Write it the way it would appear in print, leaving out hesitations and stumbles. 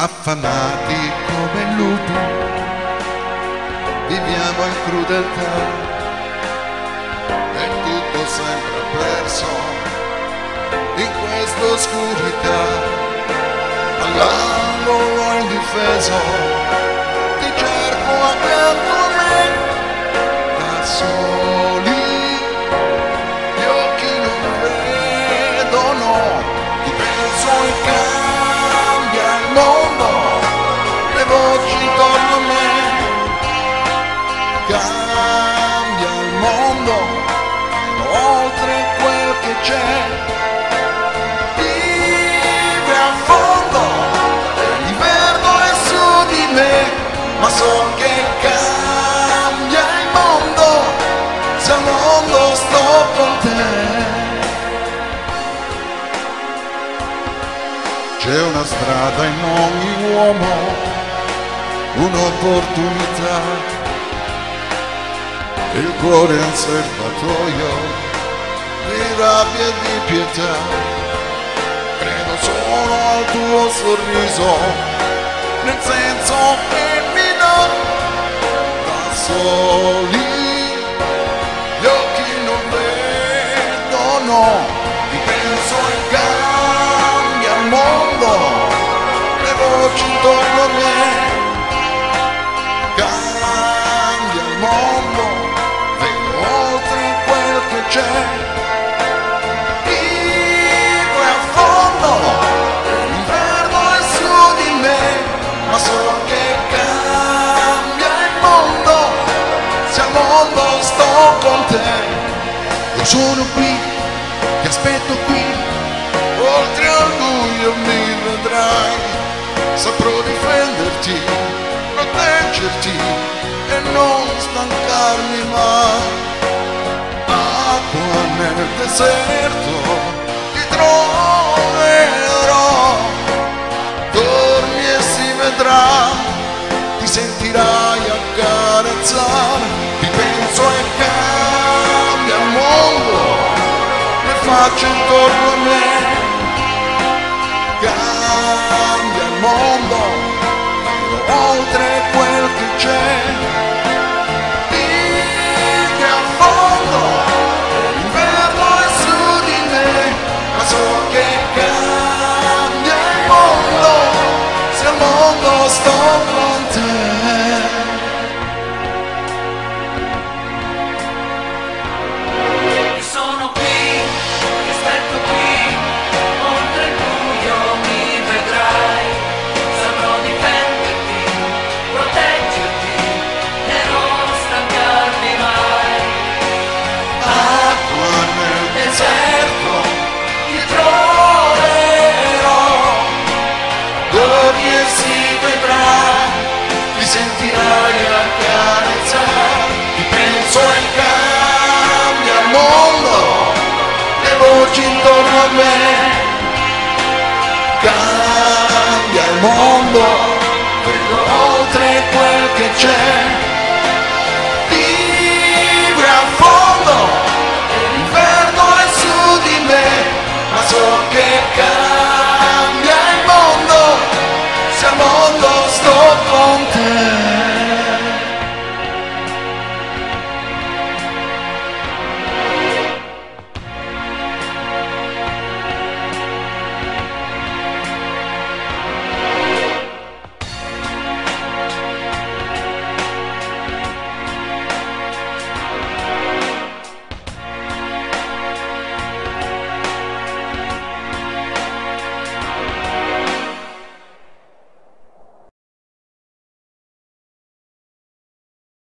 affamati come il lupo, viviamo in crudeltà e tutto sembra perso in questa oscurità. All'angolo indifeso ti cerco accanto a me, da soli gli occhi non vedono, ti penso e cambia il mondo, le voci intorno a me, cambia il mondo, oltre quel che c'è, vive a fondo, l'inverno è su di me, ma so che cambia il mondo, se al mondo sto con te. C'è una strada in ogni uomo, un'opportunità, il cuore è un serbatoio di rabbia e di pietà. Credo solo al tuo sorriso, nel senso che mi dà, da soli gli occhi non vedono, ti penso e cambia il mondo, le voci intorno a me, cambia il mondo, vedo oltre quel che c'è, vivo a fondo, l'inverno è su di me, ma so che cambia il mondo, se al mondo sto con te. Io sono qui, ti aspetto qui, oltre al buio mi vedrai, saprò difenderti, proteggerti e non stancarmi mai. Acqua nel deserto ti troverò, dormi e si vedrà, ti sentirai accarezzare, ti penso e cambia il mondo, le facce intorno a me, cambia il mondo, oltre quel che c'è, vive a fondo, l'inverno è su di me, ma so che cambia il mondo, se al mondo sto con te. Sono qui, ti aspetto qui, oltre il buio mi vedrai, saprò difenderti, proteggerti e non stancarmi mai. Acqua nel deserto ti troverò, dormi e si vedrà, ti sentirai accarezzare, ti penso e cambia il mondo, le voci intorno a me, cambia il mondo, vedo oltre quel che c'è.